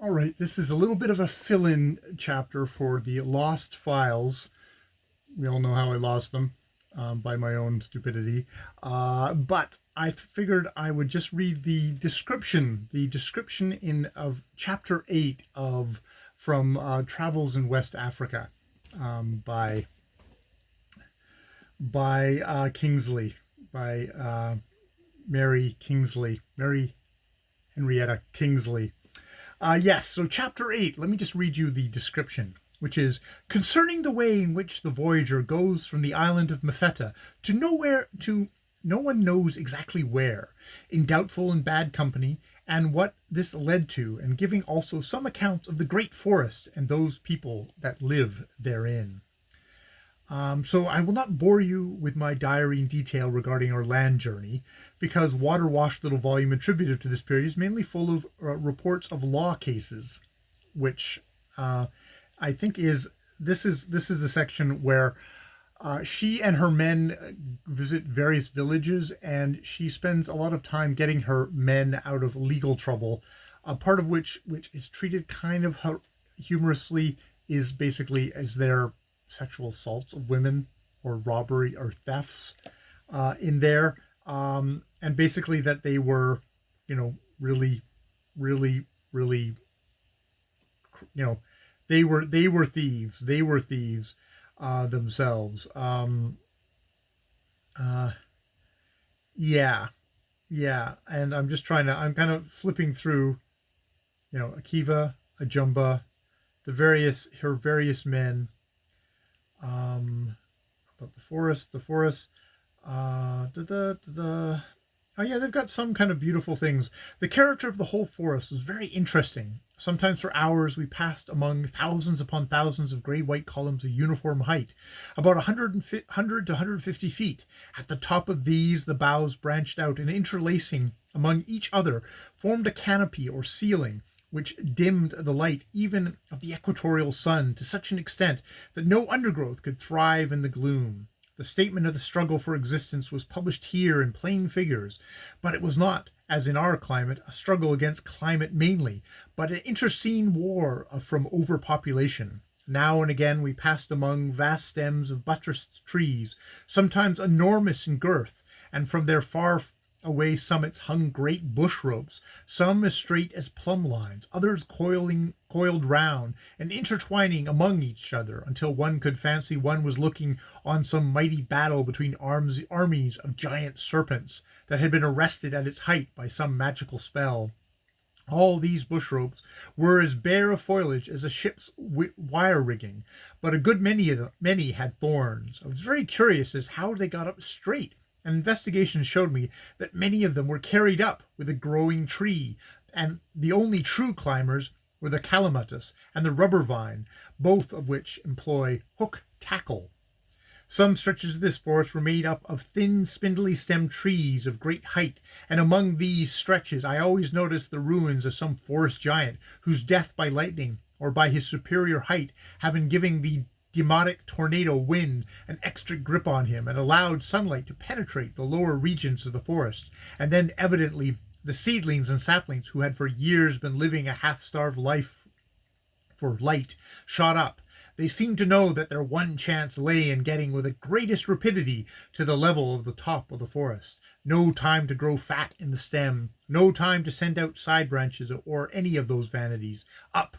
All right, this is a little bit of a fill-in chapter for the lost files. We all know how I lost them by my own stupidity. But I figured I would just read the description of chapter 8 of from Travels in West Africa by Kingsley, by Mary Henrietta Kingsley. Yes, so chapter 8, let me just read you the description, which is concerning the way in which the voyager goes from the island of Mafetta to nowhere, to no one knows exactly where, in doubtful and bad company, and what this led to, and giving also some account of the great forest and those people that live therein. So I will not bore you with my diary in detail regarding our land journey, because water-washed little volume attributed to this period is mainly full of reports of law cases, which I think this is the section where she and her men visit various villages, and she spends a lot of time getting her men out of legal trouble. Part of which is treated kind of humorously is basically as their sexual assaults of women or robbery or thefts in there, and basically that they were, really, really, really, you know, they were thieves. They were thieves themselves. Yeah, yeah, and I'm kind of flipping through, Akiva, Ajumba, her various men. About the forest. Oh yeah, they've got some kind of beautiful things. The character of the whole forest was very interesting. Sometimes for hours we passed among thousands upon thousands of gray-white columns of uniform height, about 100 to 150 feet. At the top of these, the boughs branched out and interlacing among each other formed a canopy or ceiling, which dimmed the light even of the equatorial sun to such an extent that no undergrowth could thrive in the gloom. The statement of the struggle for existence was published here in plain figures, but it was not, as in our climate, a struggle against climate mainly, but an interscene war from overpopulation. Now and again we passed among vast stems of buttressed trees, sometimes enormous in girth, and from their far away summits hung great bush ropes, some as straight as plumb lines, others coiled round and intertwining among each other, until one could fancy one was looking on some mighty battle between armies of giant serpents that had been arrested at its height by some magical spell. All these bush ropes were as bare of foliage as a ship's wire rigging, but a good many had thorns. I was very curious as how they got up straight, and investigation showed me that many of them were carried up with a growing tree, and the only true climbers were the calamutus and the rubber vine, both of which employ hook tackle. Some stretches of this forest were made up of thin, spindly stemmed trees of great height, and among these stretches I always noticed the ruins of some forest giant, whose death by lightning, or by his superior height, having given the demotic tornado wind an extra grip on him, and allowed sunlight to penetrate the lower regions of the forest, and then evidently the seedlings and saplings who had for years been living a half-starved life for light shot up. They seemed to know that their one chance lay in getting with the greatest rapidity to the level of the top of the forest. No time to grow fat in the stem, no time to send out side branches or any of those vanities. Up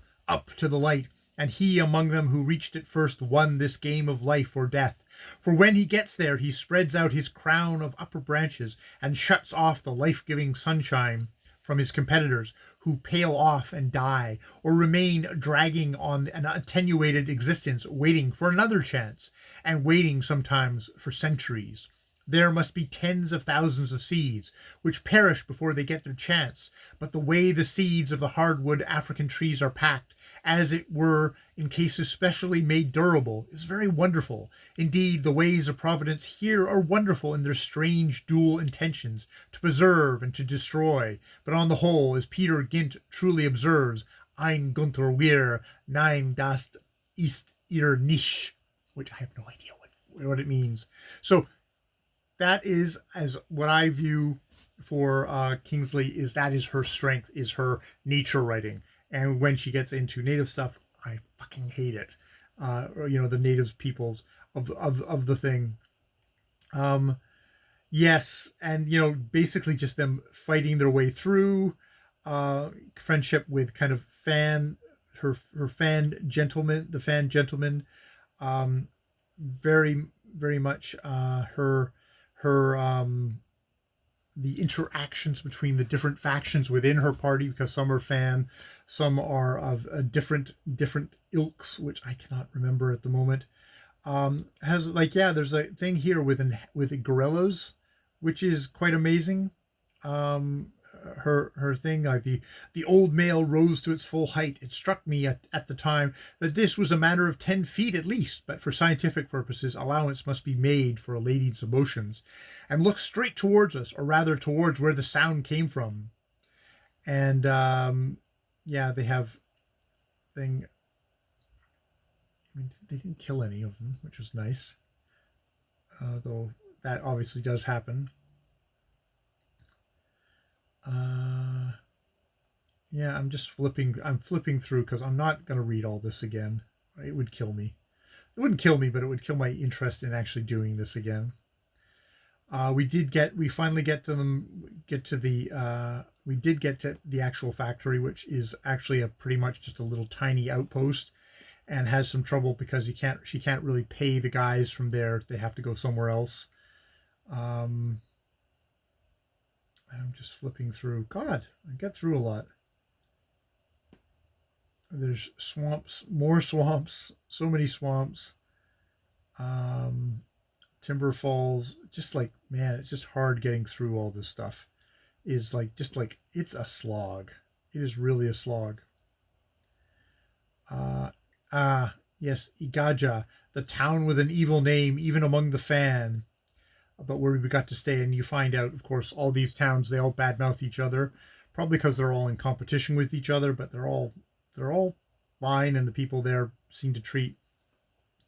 to the light, and he among them who reached it first won this game of life or death. For when he gets there, he spreads out his crown of upper branches and shuts off the life-giving sunshine from his competitors, who pale off and die, or remain dragging on an attenuated existence, waiting for another chance, and waiting sometimes for centuries. There must be tens of thousands of seeds, which perish before they get their chance, but the way the seeds of the hardwood African trees are packed, as it were in cases specially made durable, is very wonderful. Indeed, the ways of Providence here are wonderful in their strange dual intentions, to preserve and to destroy. But on the whole, as Peter Gint truly observes, ein Gunther wir, nein, das ist ihr nicht, which I have no idea what it means. So that is, as what I view for Kingsley, is that is her strength, is her nature writing. And when she gets into native stuff, I fucking hate it. Or, the native peoples of the thing. Um, yes, and basically just them fighting their way through. Friendship with kind of her fan gentleman, the fan gentleman. Um, very very much her the interactions between the different factions within her party, because some are fan, some are of different ilks, which I cannot remember at the moment. Has like, yeah, there's a thing here with gorillas, which is quite amazing. Um, her thing, like the old male rose to its full height. It struck me at the time that this was a matter of 10 feet at least, but for scientific purposes, allowance must be made for a lady's emotions, and look straight towards us, or rather towards where the sound came from. And yeah, they have thing. I mean, they didn't kill any of them, which was nice. Though that obviously does happen. Uh, yeah, I'm just flipping. I'm flipping through because I'm not going to read all this again. It would kill me. It wouldn't kill me, but it would kill my interest in actually doing this again. We finally get to them, get to the, we did get to the actual factory, which is actually a pretty much just a little tiny outpost, and has some trouble because she can't really pay the guys from there. They have to go somewhere else. Um, I'm just flipping through. God, I get through a lot. There's swamps, more swamps, so many swamps. Um, Timber Falls, just like, man, it's just hard getting through all this stuff. Is like, just like, it's a slog. It is really a slog. Uh, yes, Igaja, the town with an evil name, even among the fan. But where we got to stay, and you find out, of course, all these towns, they all badmouth each other, probably because they're all in competition with each other, but they're all fine, and the people there seem to treat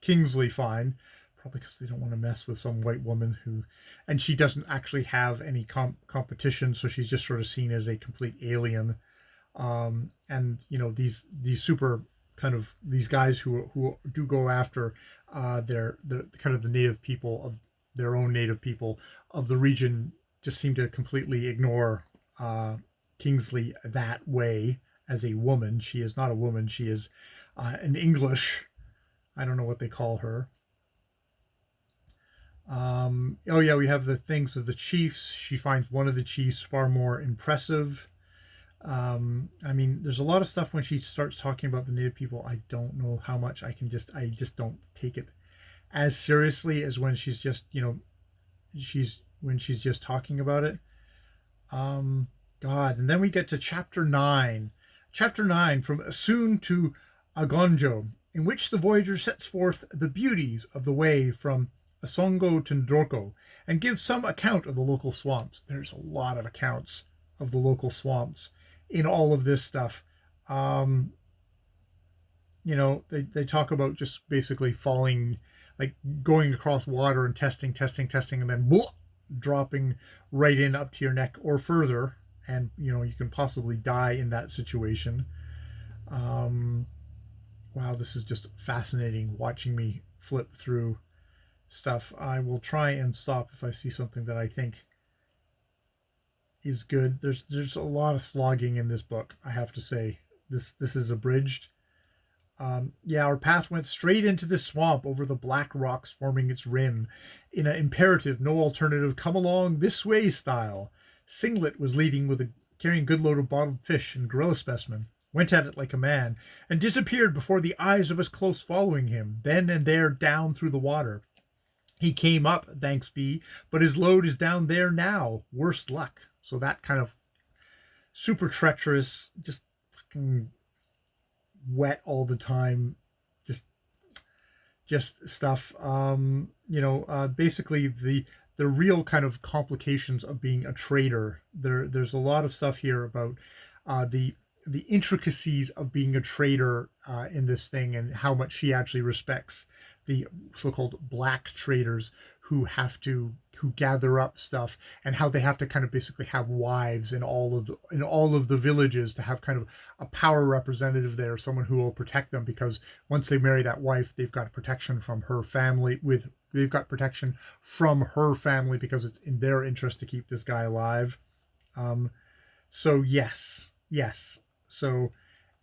Kingsley fine, probably because they don't want to mess with some white woman and she doesn't actually have any competition, so she's just sort of seen as a complete alien. And these super kind of these guys who do go after their kind of the native people of their own native people of the region just seem to completely ignore Kingsley that way. As a woman, she is not a woman, she is an English, I don't know what they call her. Oh yeah, we have the things of the chiefs. She finds one of the chiefs far more impressive. I mean, there's a lot of stuff when she starts talking about the native people. I don't know how much I just don't take it as seriously as when she's just, she's just talking about it. Um, God, and then we get to chapter 9. Chapter 9, from Asun to Agonjo, in which the voyager sets forth the beauties of the way from Asongo to Ndorko, and gives some account of the local swamps. There's a lot of accounts of the local swamps in all of this stuff. Um, they talk about just basically falling, like going across water and testing, and then blah, dropping right in up to your neck or further. And, you can possibly die in that situation. Um, wow, this is just fascinating watching me flip through stuff. I will try and stop if I see something that I think is good. There's a lot of slogging in this book, I have to say. This is abridged. Yeah, our path went straight into the swamp over the black rocks forming its rim in an imperative, no alternative, come along this way style. Singlet was leading with carrying a good load of bottled fish and gorilla specimen. Went at it like a man, and disappeared before the eyes of us close following him, then and there down through the water. He came up, thanks be, but his load is down there now. Worst luck. So that kind of super treacherous, just fucking wet all the time, just stuff. Basically the real kind of complications of being a trader. There's a lot of stuff here about the intricacies of being a trader in this thing, and how much she actually respects the so-called black traders who gather up stuff, and how they have to kind of basically have wives in all of the villages to have kind of a power representative there, someone who will protect them, because once they marry that wife, they've got protection from her family. They've got protection from her family because it's in their interest to keep this guy alive. So yes. So,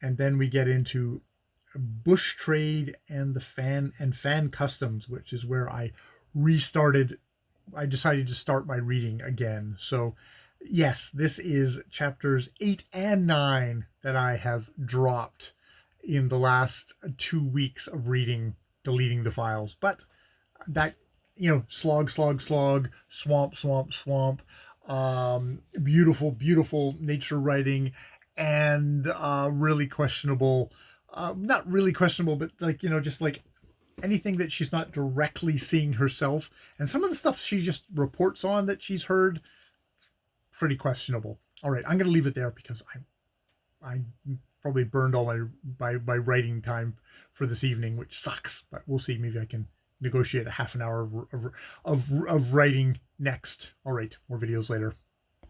and then we get into bush trade and the fan customs, which is where I decided to start my reading again. So yes, this is chapters 8 and 9 that I have dropped in the last 2 weeks of reading, deleting the files. But that, slog, swamp, beautiful nature writing, and really questionable, not really questionable, but like, just like anything that she's not directly seeing herself, and some of the stuff she just reports on that she's heard, pretty questionable. All right, I'm going to leave it there because I probably burned all my writing time for this evening, which sucks, but we'll see. Maybe I can negotiate a half an hour of writing next. All right, more videos later.